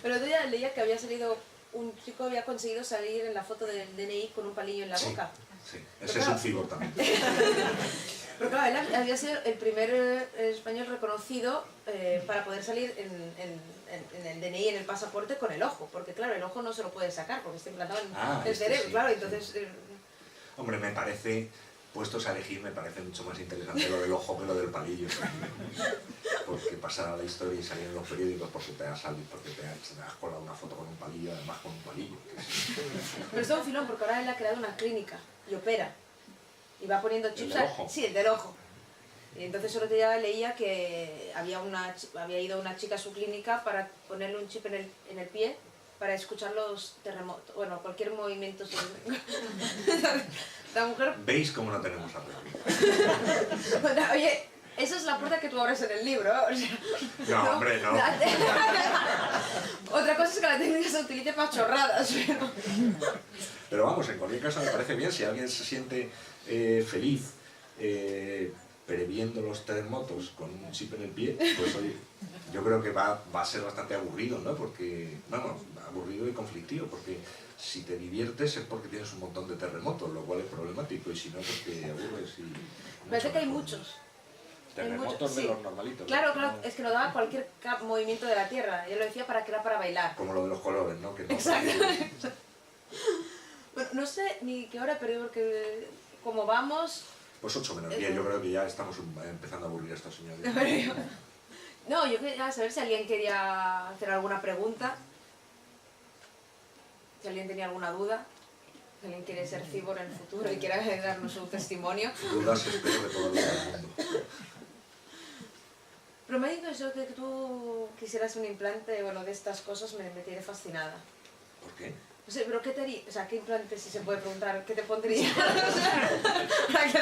Pero otro día leía que había salido... Un chico había conseguido salir en la foto del DNI con un palillo en la boca. Sí, ese es un cibor también. Pero claro, él había sido el primer español reconocido para poder salir en el DNI, en el pasaporte, con el ojo. Porque claro, el ojo no se lo puede sacar porque está implantado en el cerebro. Sí, claro, sí. entonces... Hombre, me parece, puestos a elegir, me parece mucho más interesante lo del ojo que lo del palillo. Porque pasar a la historia y salir en los periódicos porque te has salido, porque te has colado una foto con un palillo, además con un palillo. Pero está un filón porque ahora él ha creado una clínica y opera. Y va poniendo chips... ¿El del ojo? Sí, el del ojo. Y entonces el otro día leía que había ido una chica a su clínica para ponerle un chip en el pie para escuchar los terremotos, bueno, cualquier movimiento. La mujer... ¿Veis cómo no tenemos arreglo? Bueno, oye, esa es la puerta que tú abres en el libro, ¿eh? O sea, No, hombre, no. Otra cosa es que la técnica se utilice para chorradas, pero... Pero vamos, en cualquier caso me parece bien, si alguien se siente feliz previendo los terremotos con un chip en el pie, pues oye, yo creo que va a ser bastante aburrido, ¿no? Porque, vamos, aburrido y conflictivo, porque si te diviertes es porque tienes un montón de terremotos, lo cual es problemático, y si no, pues te aburres y... Parece que hay muchos. Terremotos de sí. los normalitos. Claro, ¿no? claro, es que no daba cualquier movimiento de la Tierra. Yo lo decía para que era para bailar. Como lo de los colores, ¿no? Que no Exacto. Bueno, no sé ni qué hora he perdido porque como vamos... Pues 8 menos 10, yo creo que ya estamos empezando a aburrir a estos señores. No, yo quería saber si alguien quería hacer alguna pregunta, si alguien tenía alguna duda, si alguien quiere ser cibor en el futuro y quiere darnos su testimonio. Dudas espero de todo el mundo. Pero me dijo eso de que tú quisieras un implante, bueno, de estas cosas me tiene fascinada. ¿Por qué? No sé, pero ¿qué te haría? O sea, ¿qué implante, si se puede preguntar, qué te pondría? Para que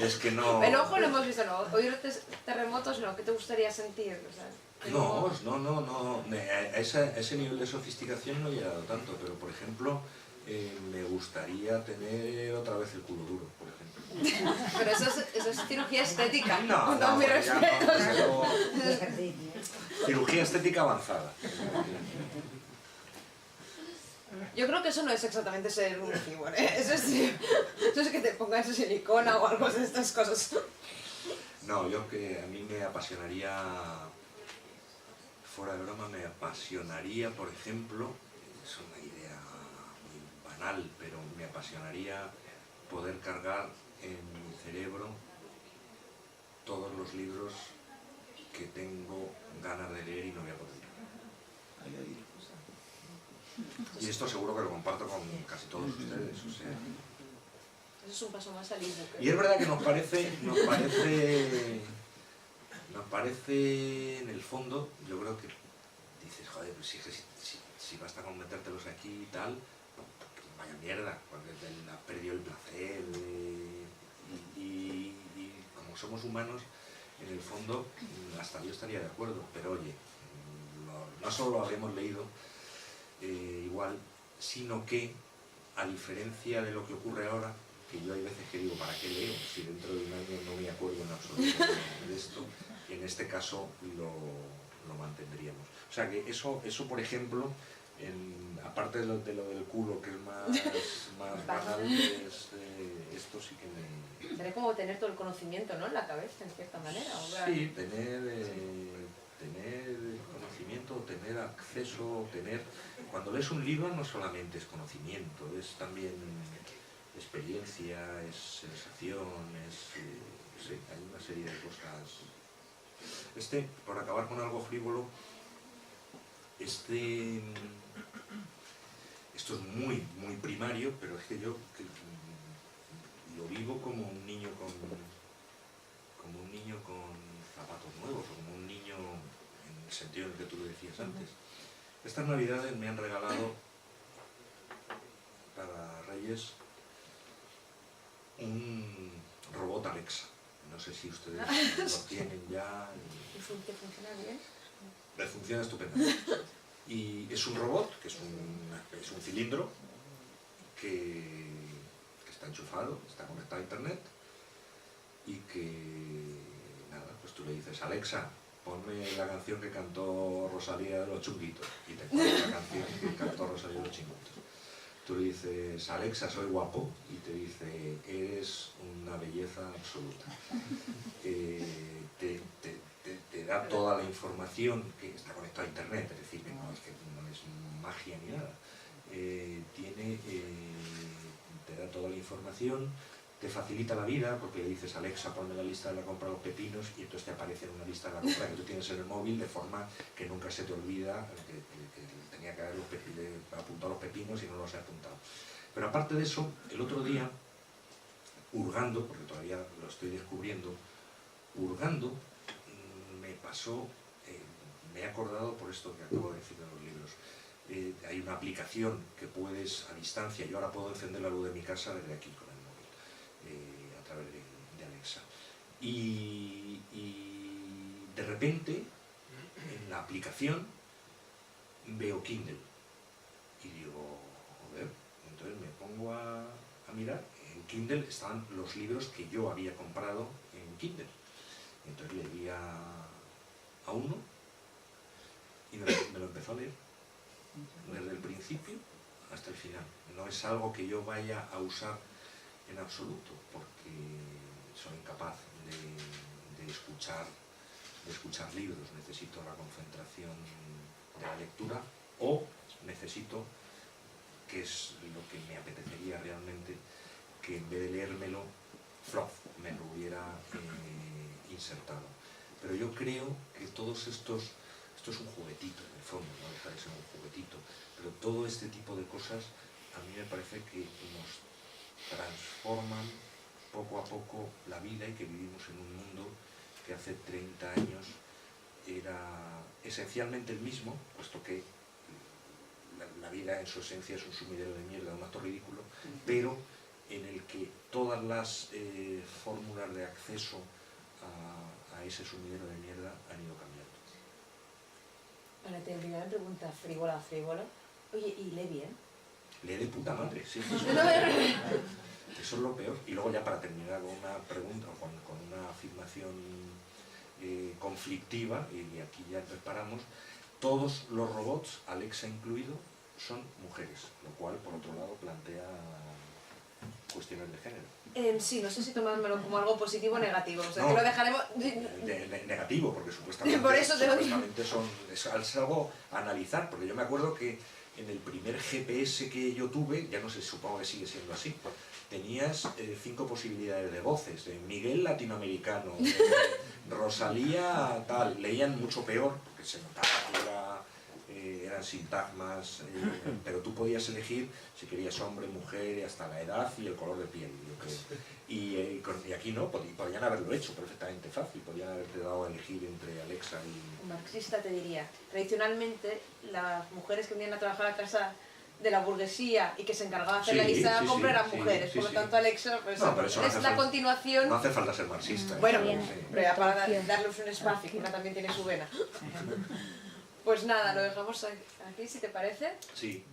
Es que no... El ojo lo hemos visto, ¿no? Oír terremotos, ¿no? ¿Qué te gustaría sentir? O sea, No. A ese nivel de sofisticación no he llegado tanto, pero por ejemplo, me gustaría tener otra vez el culo duro, por ejemplo. Pero eso es cirugía estética, No, con todos mis ya respetos. pero cirugía estética avanzada. Yo creo que eso no es exactamente ser un cibor, ¿eh? Eso es que te pongas silicona o algo de estas cosas. No, yo que a mí me apasionaría, fuera de broma, me apasionaría, por ejemplo, es una idea muy banal, pero me apasionaría poder cargar en mi cerebro todos los libros que tengo ganas de leer y no voy a poder leer. Y esto seguro que lo comparto con casi todos ustedes, o sea... Eso es un paso más al ebook. Y es verdad que nos parece en el fondo, yo creo que dices, joder, pues si basta con metértelos aquí y tal, vaya mierda, porque has perdido el placer, y como somos humanos, en el fondo, hasta yo estaría de acuerdo, pero oye, no solo lo habíamos leído igual, sino que a diferencia de lo que ocurre ahora, que yo hay veces que digo, ¿para qué leo? Si dentro de un año no me acuerdo en absoluto de esto, en este caso lo mantendríamos. O sea que eso por ejemplo, aparte de lo del culo, que es más banal, esto sí que me... Sería como tener todo el conocimiento, ¿no?, en la cabeza, en cierta manera. Sí, tener conocimiento, tener acceso, Cuando lees un libro no solamente es conocimiento, es también experiencia, es sensación, sí, hay una serie de cosas. Por acabar con algo frívolo, esto es muy primario, pero es que yo lo vivo como un niño con zapatos nuevos, como un niño en el sentido en el que tú lo decías antes. Estas navidades me han regalado para Reyes un robot Alexa. No sé si ustedes lo tienen ya. ¿Y funciona bien? Funciona estupendamente. Y es un robot, que es un cilindro que está enchufado, está conectado a internet y que, nada, pues tú le dices, Alexa, ponme la canción que cantó Rosalía de los Chunguitos, y te pone la canción que cantó Rosalía de los Chunguitos. Tú le dices, Alexa, soy guapo, y te dice, eres una belleza absoluta. Te da toda la información, que está conectada a internet, es decir, que no es magia ni nada. Te da toda la información, te facilita la vida, porque le dices, Alexa, ponme la lista de la compra de los pepinos, y entonces te aparece en una lista de la compra que tú tienes en el móvil, de forma que nunca se te olvida que tenía que haber apuntado los pepinos y no los he apuntado. Pero aparte de eso, el otro día, hurgando, porque todavía lo estoy descubriendo, me pasó, me he acordado por esto que acabo de decir en los libros. Hay una aplicación que puedes a distancia, yo ahora puedo encender la luz de mi casa desde aquí con el móvil, a través de Alexa. Y de repente, en la aplicación, veo Kindle. Y digo, joder, entonces me pongo a mirar. En Kindle estaban los libros que yo había comprado en Kindle. Entonces leía a uno y me lo empezó a leer desde el principio hasta el final. No es algo que yo vaya a usar en absoluto, porque soy incapaz de escuchar libros. Necesito la concentración de la lectura, o necesito, que es lo que me apetecería realmente, que en vez de leérmelo, me lo hubiera insertado. Pero yo creo que todos esto es un juguetito, en el fondo, no deja de ser un juguetito, pero todo este tipo de cosas a mí me parece que nos transforman poco a poco la vida, y que vivimos en un mundo que hace 30 años era esencialmente el mismo, puesto que la vida en su esencia es un sumidero de mierda, un acto ridículo, pero en el que todas las fórmulas de acceso a ese sumidero de mierda han ido cambiando. Vale, te primera pregunta frívola. Oye, ¿y lee bien? Lee de puta madre, sí. Eso es lo peor. Y luego ya para terminar con una pregunta, con una afirmación conflictiva, y aquí ya preparamos, todos los robots, Alexa incluido, son mujeres, lo cual por otro lado plantea cuestiones de género. Sí, no sé si tomármelo como algo positivo o negativo, o sea, No, que lo dejaremos... Negativo, porque supuestamente, Por eso te lo digo. es algo a analizar, porque yo me acuerdo que en el primer GPS que yo tuve, ya no sé, supongo que sigue siendo así, tenías 5 posibilidades de voces, Miguel latinoamericano, Rosalía tal, leían mucho peor, porque se notaba que eran sintagmas, pero tú podías elegir si querías hombre, mujer, hasta la edad y el color de piel, yo creo. Y aquí no, podían haberlo hecho perfectamente fácil, podían haberte dado a elegir entre Alexa y... Marxista te diría, tradicionalmente las mujeres que venían a trabajar a casa de la burguesía y que se encargaba de hacer la lista de la compra eran mujeres, por lo tanto Alexa pues, no, pero eso es la continuación... No hace falta ser marxista. Bueno, sí. pero ya para darles un espacio, que una también tiene su vena. Pues nada, lo dejamos aquí, si te parece. Sí.